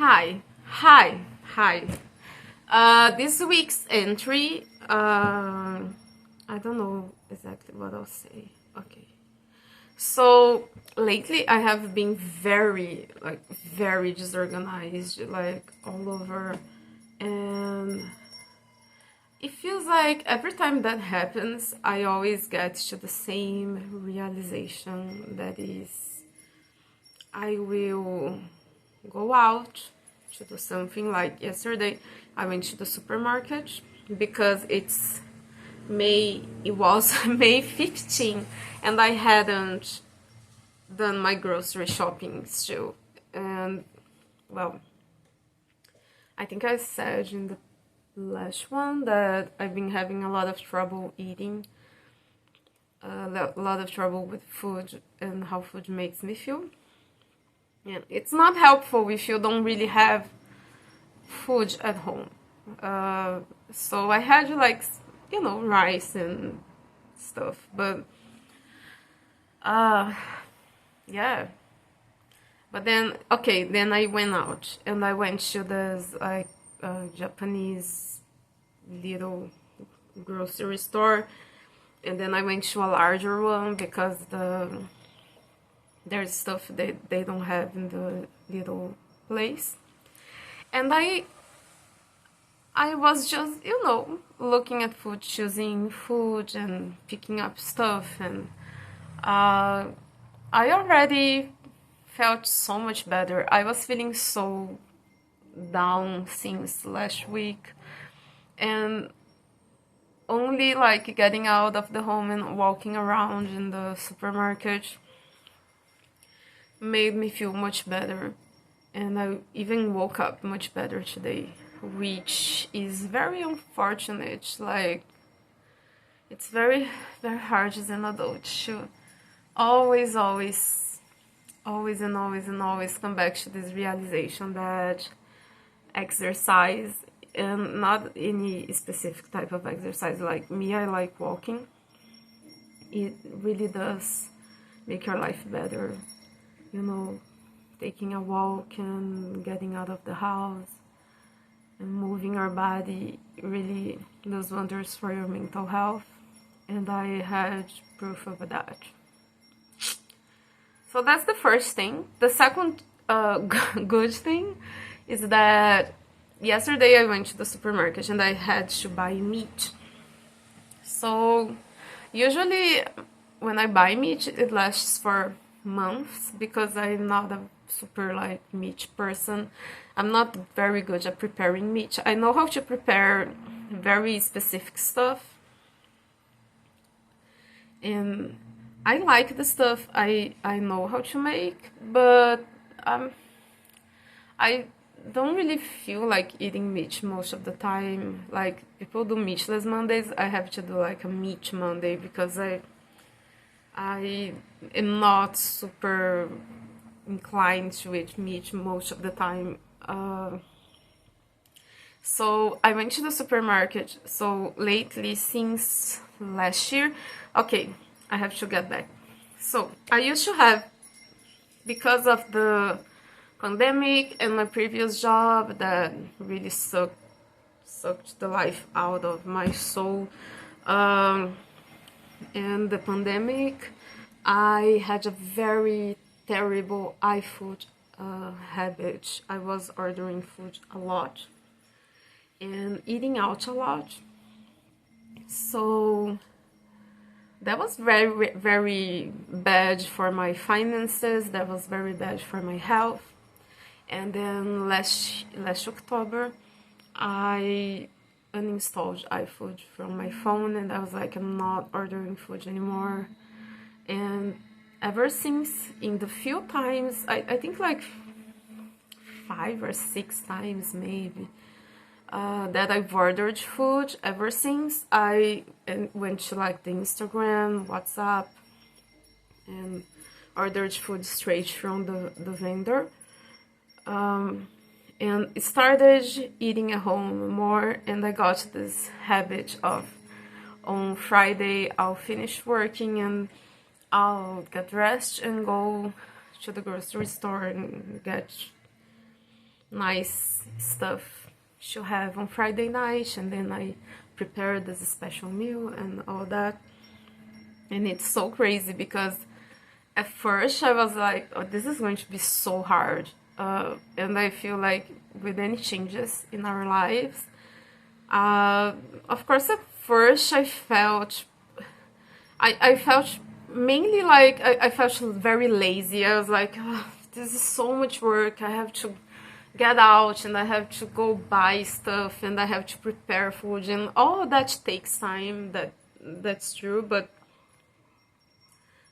Hi, hi, hi. This week's entry, I don't know exactly what I'll say. Okay. So lately I have been very disorganized, like all over. And it feels like every time that happens, I always get to the same realization that is, I will go out to do something. Like yesterday I went to the supermarket because it was May 15 and I hadn't done my grocery shopping still. And well, I think I said in the last one that I've been having a lot of trouble eating, a lot of trouble with food and how food makes me feel. And it's not helpful if you don't really have food at home. Uh, so I had like, rice and stuff, but uh, yeah. But then, okay, then I went out and I went to this like Japanese little grocery store, and then I went to a larger one because there's stuff that they don't have in the little place. And I was just, looking at food, choosing food and picking up stuff, and I already felt so much better. I was feeling so down since last week, and only like getting out of the home and walking around in the supermarket made me feel much better. And I even woke up much better today, which is very unfortunate. Like, it's very hard as an adult to always, always, always and always and always come back to this realization that exercise, and not any specific type of exercise, like me, I like walking. It really does make your life better, taking a walk and getting out of the house and moving your body really does wonders for your mental health, and I had proof of that. So that's the first thing. The second good thing is that yesterday I went to the supermarket and I had to buy meat. So usually when I buy meat, it lasts for months because I'm not a super like meat person. I'm not very good at preparing meat. I know how to prepare very specific stuff, and I like the stuff I know how to make, but I don't really feel like eating meat most of the time. Like, people do meatless Mondays, I have to do like a meat Monday because I am not super inclined to eat meat most of the time. So I went to the supermarket. So lately, since last year, okay, I have to get back. So I used to have, because of the pandemic and my previous job that really sucked the life out of my soul, and the pandemic, I had a very terrible iFood habit. I was ordering food a lot and eating out a lot. So that was very bad for my finances. That was very bad for my health. And then last October, I uninstalled iFood from my phone, and I was like, I'm not ordering food anymore. And ever since, in the few times, I think like 5 or 6 times maybe, that I've ordered food, ever since I went to like the Instagram, WhatsApp, and ordered food straight from the vendor. And started eating at home more, and I got this habit of, on Friday I'll finish working and I'll get dressed and go to the grocery store and get nice stuff to have on Friday night, and then I prepare this special meal and all that. And it's so crazy because at first I was like, oh, this is going to be so hard. And I feel like with any changes in our lives, of course, at first I felt mainly like I felt very lazy. I was like, oh, this is so much work. I have to get out and I have to go buy stuff and I have to prepare food and all that takes time. That's true, but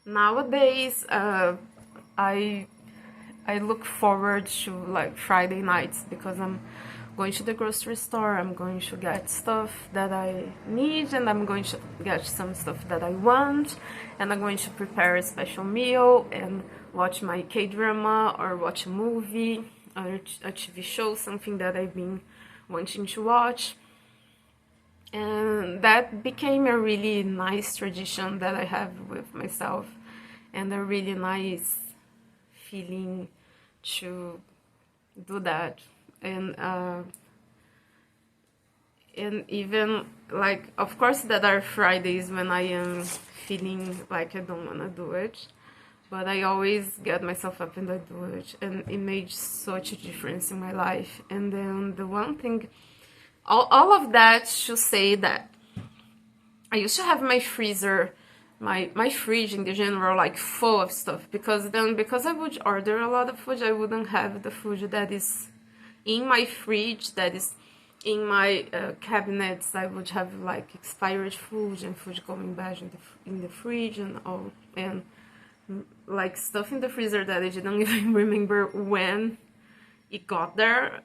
nowadays I look forward to like Friday nights because I'm going to the grocery store, I'm going to get stuff that I need, and I'm going to get some stuff that I want, and I'm going to prepare a special meal and watch my K-drama or watch a movie or a TV show, something that I've been wanting to watch. And that became a really nice tradition that I have with myself, and a really nice feeling to do that. And even like, of course, that are Fridays when I am feeling like I don't want to do it, but I always get myself up and I do it, and it made such a difference in my life. And then the one thing, all of that to say that I used to have my freezer, my fridge in the general, like full of stuff, because I would order a lot of food, I wouldn't have the food that is in my fridge, that is in my cabinets. I would have like expired food and food going bad in the fridge and all, and like stuff in the freezer that I didn't even remember when it got there.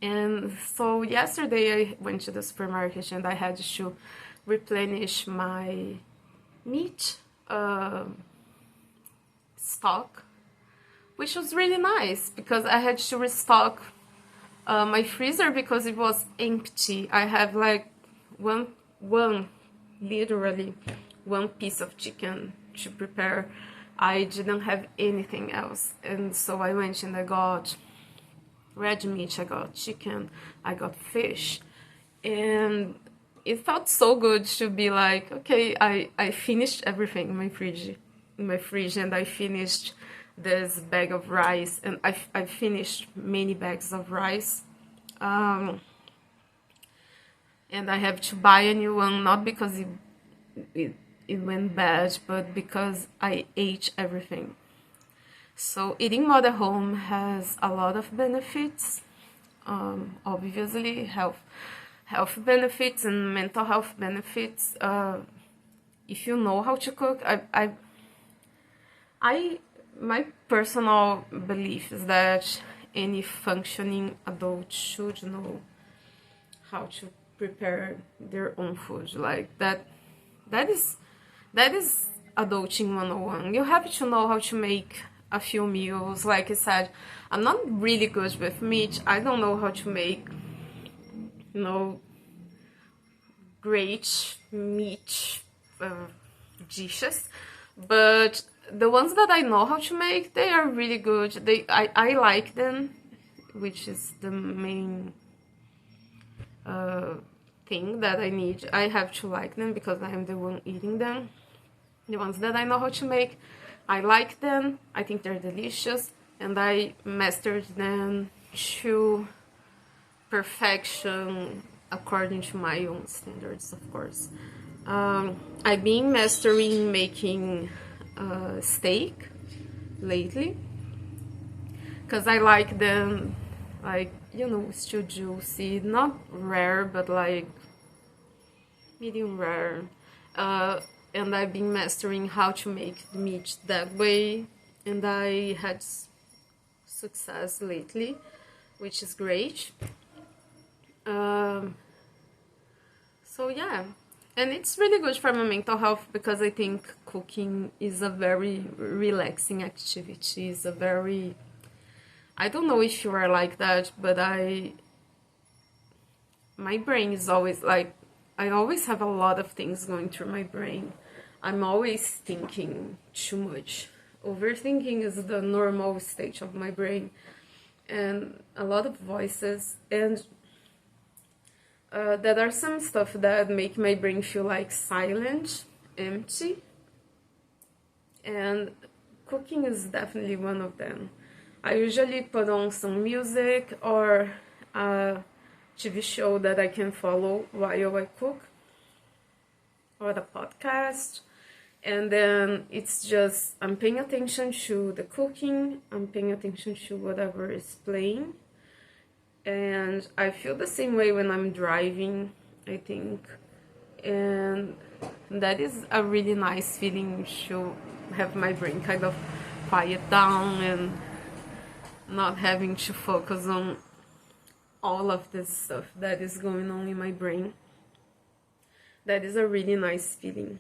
And so yesterday I went to the supermarket and I had to replenish my meat stock, which was really nice because I had to restock my freezer because it was empty. I have like literally one piece of chicken to prepare. I didn't have anything else, and so I went and I got red meat, I got chicken, I got fish, and it felt so good to be like, okay, I finished everything in my fridge, and I finished this bag of rice, and I finished many bags of rice, and I have to buy a new one, not because it went bad, but because I ate everything. So eating more at home has a lot of benefits, obviously health benefits and mental health benefits. If you know how to cook, my personal belief is that any functioning adult should know how to prepare their own food. Like that is adulting 101. You have to know how to make a few meals. Like I said, I'm not really good with meat. I don't know how to make, great meat dishes, but the ones that I know how to make, they are really good. I like them, which is the main thing that I need. I have to like them because I am the one eating them. The ones that I know how to make, I like them, I think they're delicious, and I mastered them to perfection according to my own standards, of course. I've been mastering making steak lately because I like them, like, still juicy, not rare, but like medium rare. And I've been mastering how to make the meat that way, and I had success lately, which is great. So yeah, and it's really good for my mental health because I think cooking is a very relaxing activity. It's a very, I don't know if you are like that, but my brain is always like, I always have a lot of things going through my brain. I'm always thinking too much. Overthinking is the normal state of my brain. and a lot of voices, and there are some stuff that make my brain feel like silent, empty, and cooking is definitely one of them. I usually put on some music or a TV show that I can follow while I cook, or the podcast, and then it's just I'm paying attention to the cooking, I'm paying attention to whatever is playing, and I feel the same way when I'm driving, I think, and that is a really nice feeling to have my brain kind of quiet down and not having to focus on all of this stuff that is going on in my brain. That is a really nice feeling.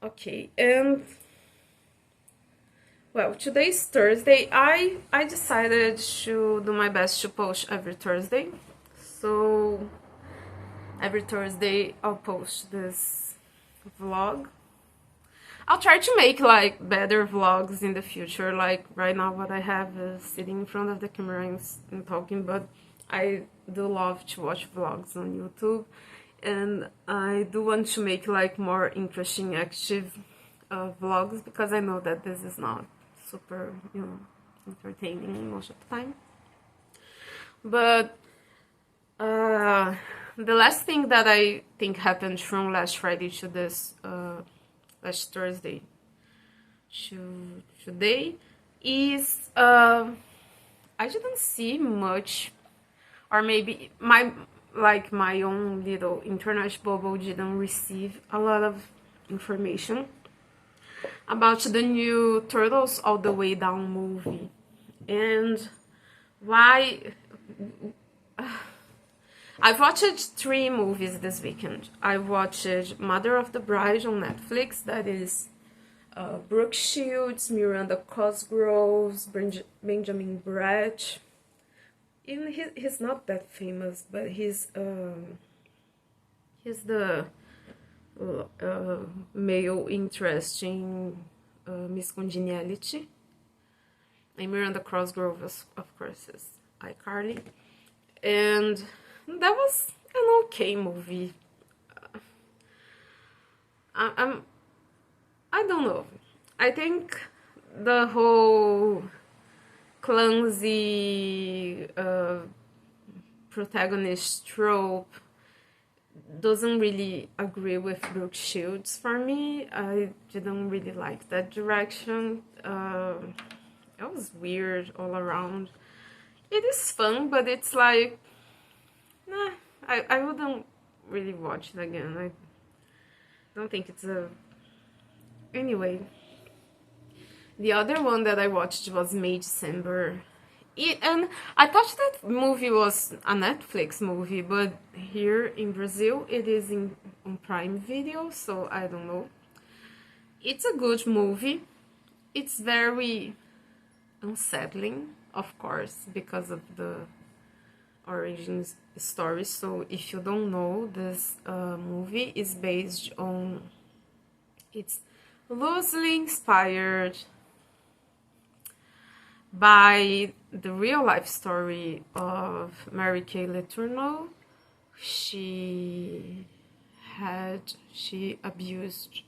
Okay, and well, today's Thursday. I decided to do my best to post every Thursday. So every Thursday I'll post this vlog. I'll try to make like better vlogs in the future. Like right now what I have is sitting in front of the camera and talking, but I do love to watch vlogs on YouTube, and I do want to make like more interesting, active vlogs, because I know that this is not super, entertaining most of the time. But the last thing that I think happened from last Friday to this last Thursday to today is I didn't see much, or maybe my own little internet bubble didn't receive a lot of information about the new Turtles All the Way Down movie. And why I've watched 3 movies this weekend. I watched Mother of the Bride on Netflix, that is Brooke Shields, Miranda Cosgroves, Benjamin Bratt. Even he's not that famous, but he's the male interest in Miss Congeniality. And Miranda Cosgrove, of course, is iCarly. And that was an okay movie. I don't know. I think the whole clumsy protagonist trope doesn't really agree with Brooke Shields for me. I didn't really like that direction. It was weird all around. It is fun, but it's like, nah, I wouldn't really watch it again. I don't think it's a... Anyway, the other one that I watched was May December. And I thought that movie was a Netflix movie, but here in Brazil it is on Prime Video, so I don't know. It's a good movie. It's very unsettling, of course, because of the origin story. So if you don't know, this movie is based on... It's loosely inspired by the real life story of Mary Kay Letourneau. She abused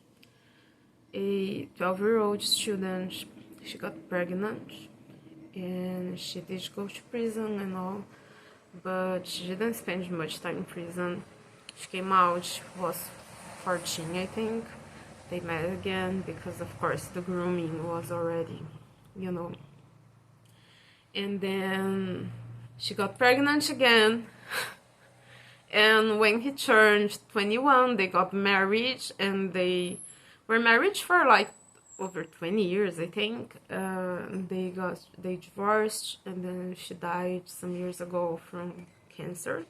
a 12-year-old student. She got pregnant and she did go to prison and all, but she didn't spend much time in prison. She came out, she was 14, I think. They met again because, of course, the grooming was already, And then she got pregnant again. And when he turned 21, they got married, and they were married for like over 20 years, I think. They divorced, and then she died some years ago from cancer.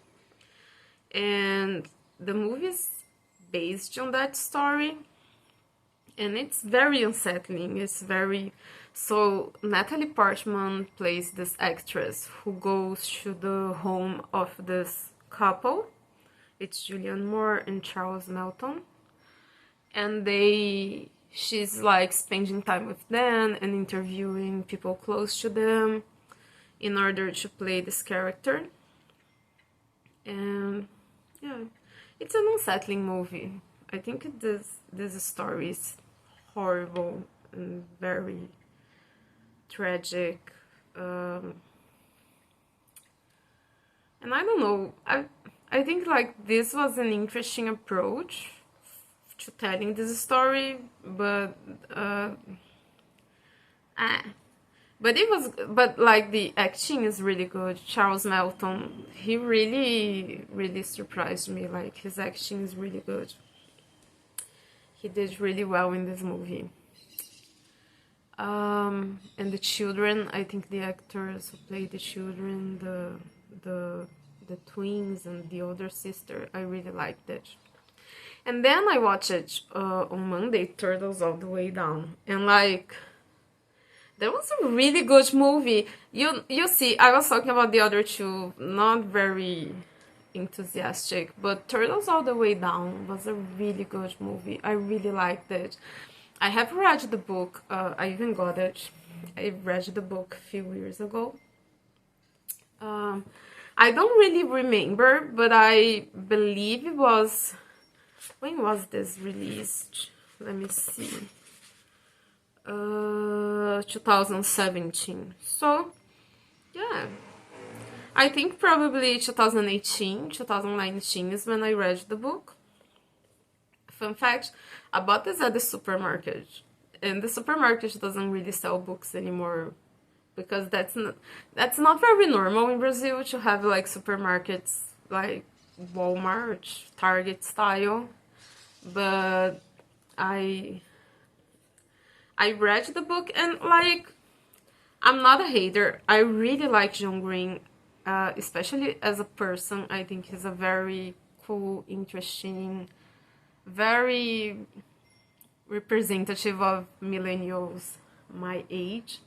And the movie is based on that story. And it's very unsettling. It's very... So Natalie Portman plays this actress who goes to the home of this couple. It's Julianne Moore and Charles Melton. And she's like spending time with them and interviewing people close to them in order to play this character. And yeah, it's an unsettling movie. I think this story is horrible and very tragic. And I don't know, I think like this was an interesting approach to telling this story, but but like the acting is really good. Charles Melton, he really surprised me. Like his acting is really good. He did really well in this movie. And the children, I think the actors who played the children, the twins and the older sister, I really liked it. And then I watched it on Monday, Turtles All the Way Down, and like that was a really good movie. You see, I was talking about the other two, not very enthusiastic, but Turtles All the Way Down was a really good movie. I really liked it. I have read the book. I even got it. I read the book a few years ago. I don't really remember, but I believe it was... When was this released? Let me see. 2017. So, yeah. I think probably 2018, 2019 is when I read the book. Fun fact, I bought this at the supermarket. And the supermarket doesn't really sell books anymore, because that's not very normal in Brazil to have like supermarkets like Walmart, Target style. But I read the book, and like, I'm not a hater. I really like John Green, especially as a person. I think he's a very cool, interesting, very representative of millennials my age.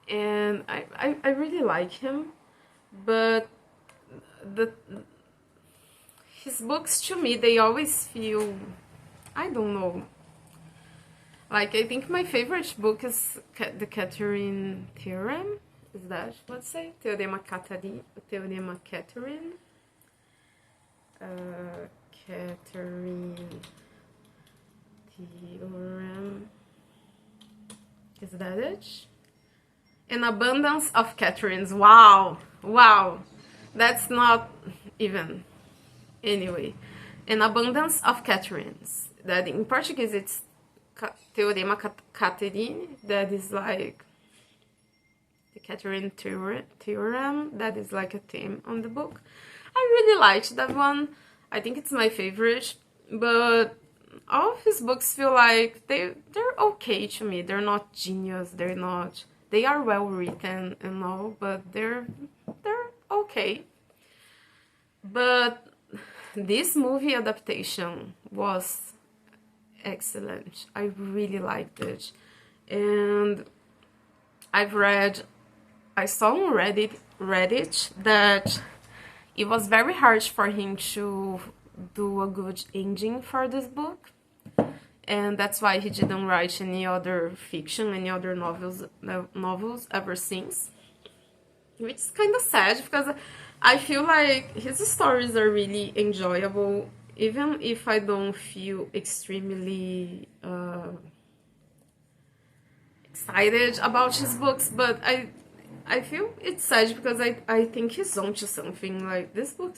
And I really like him, but his books, to me, they always feel, I don't know, like, I think my favorite book is the Catherine Theorem. Is that what say? Teorema Catherine. Catherine Theorem. Is that it? An Abundance of Catherines. Wow. That's not even... Anyway, An Abundance of Catherines. That in Portuguese it's Teorema Catherine. That is like the Catherine Theorem. That is like a theme on the book. I really liked that one. I think it's my favorite. But all of his books feel like they're okay to me. They're not genius. They're not... They are well written and all, but they're okay. But this movie adaptation was excellent. I really liked it. And I saw on Reddit that it was very hard for him to do a good ending for this book. And that's why he didn't write any other fiction, any other novels ever since. Which is kind of sad, because I feel like his stories are really enjoyable, even if I don't feel extremely excited about his books. But I feel it's sad because I think he's onto something. Like, this book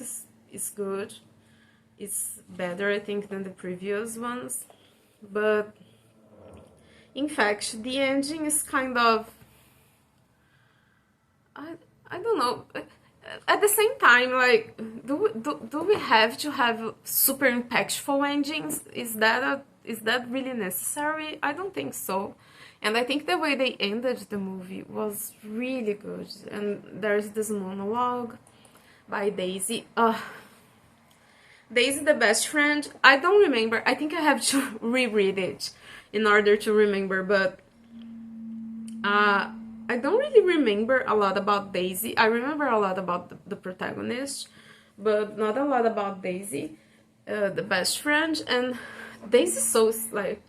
is good. It's better, I think, than the previous ones. But in fact, the ending is kind of... I don't know. At the same time, like, do we have to have super impactful endings? Is that really necessary? I don't think so. And I think the way they ended the movie was really good. And there's this monologue by Daisy. Daisy the Best Friend. I don't remember. I think I have to reread it in order to remember, but I don't really remember a lot about Daisy. I remember a lot about the protagonist, but not a lot about Daisy, the best friend. And Daisy so like,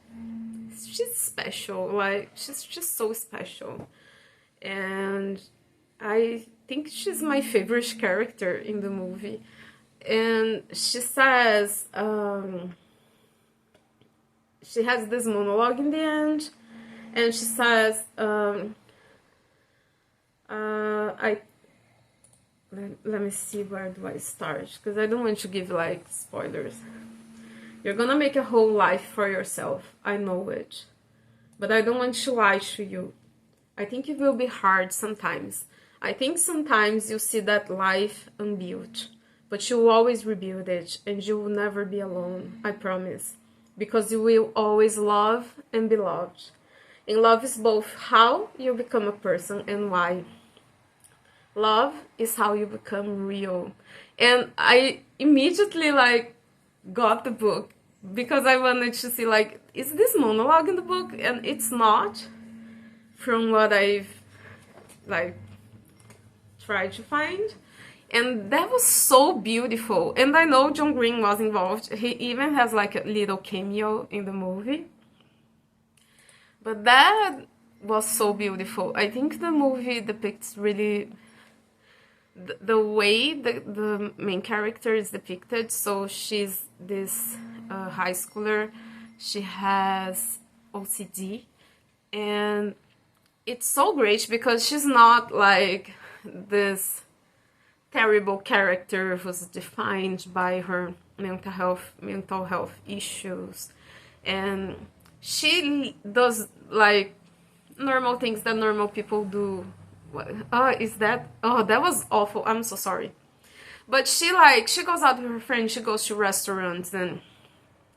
she's special. Like, she's just so special, and I think she's my favorite character in the movie. And she says, she has this monologue in the end, and she says, let me see, where do I start? Because I don't want to give like spoilers. You're gonna make a whole life for yourself, I know it. But I don't want to lie to you. I think it will be hard sometimes. I think sometimes you see that life unbuilt, but you will always rebuild it, and you will never be alone, I promise. Because you will always love and be loved. And love is both how you become a person and why. Love is how you become real. And I immediately like got the book because I wanted to see like, is this monologue in the book? And it's not, from what I've like tried to find. And that was so beautiful. And I know John Green was involved. He even has like a little cameo in the movie. But that was so beautiful. I think the movie depicts really the way the main character is depicted. So she's this high schooler. She has OCD. And it's so great because she's not like this terrible character who's defined by her mental health issues, and she does like normal things that normal people do. That was awful, I'm so sorry. But she goes out with her friends, she goes to restaurants, and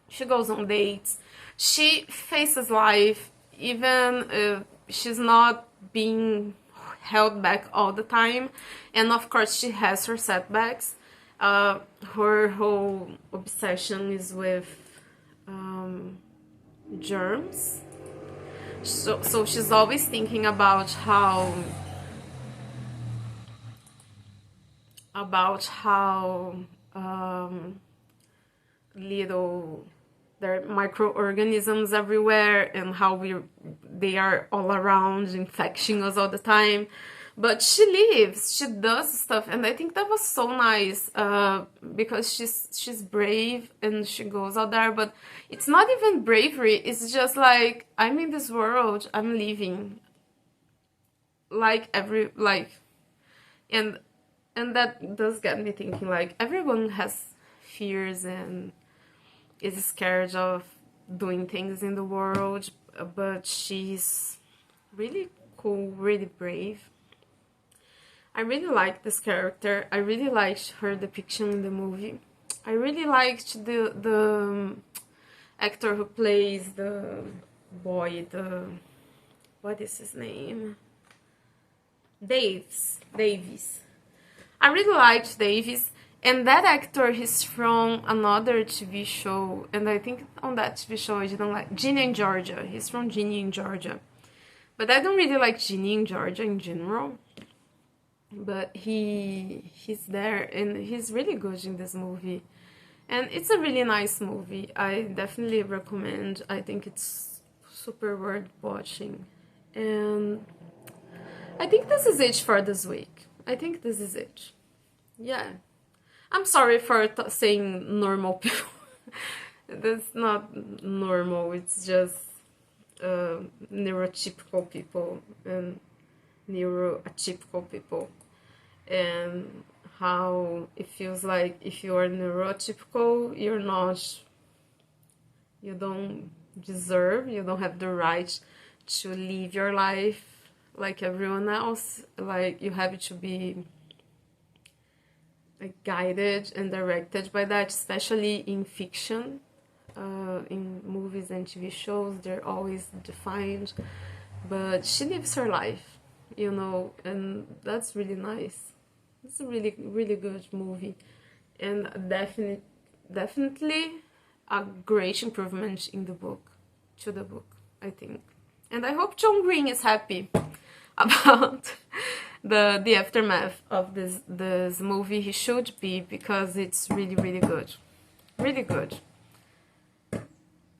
she goes on dates. She faces life even if she's not being held back all the time. And of course she has her setbacks. Her whole obsession is with germs, so she's always thinking about how little there are microorganisms everywhere, and how they are all around infecting us all the time. But she lives, she does stuff, and I think that was so nice, because she's brave and she goes out there. But it's not even bravery, it's just like, I'm in this world, I'm living like and that does get me thinking, like, everyone has fears and is scared of doing things in the world, but she's really cool, really brave. I really liked this character. I really liked her depiction in the movie. I really liked the actor who plays the boy, what is his name? Davies. I really liked Davies. And that actor, he's from another TV show, and I think on that TV show I didn't like Ginny and Georgia. He's from Ginny and Georgia. But I don't really like Ginny and Georgia in general. But he's there, and he's really good in this movie. And it's a really nice movie. I definitely recommend. I think it's super worth watching. And I think this is it for this week. I think this is it. Yeah. I'm sorry for saying normal people. That's not normal. It's just neurotypical people and neuroatypical people, and how it feels like if you are neurotypical, you don't deserve, you don't have the right to live your life like everyone else. Like, you have to be like guided and directed by that, especially in fiction. In movies and TV shows, they're always defined, but she lives her life, and that's really nice. It's a really, really good movie, and definitely a great improvement in the book, I think. And I hope John Green is happy about the aftermath of this movie. He should be, because it's really, really good. Really good.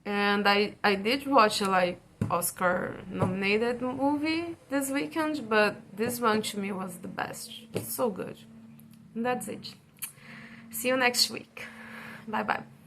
And I did watch a like Oscar nominated movie this weekend, but this one to me was the best. It's so good. And that's it. See you next week. Bye bye.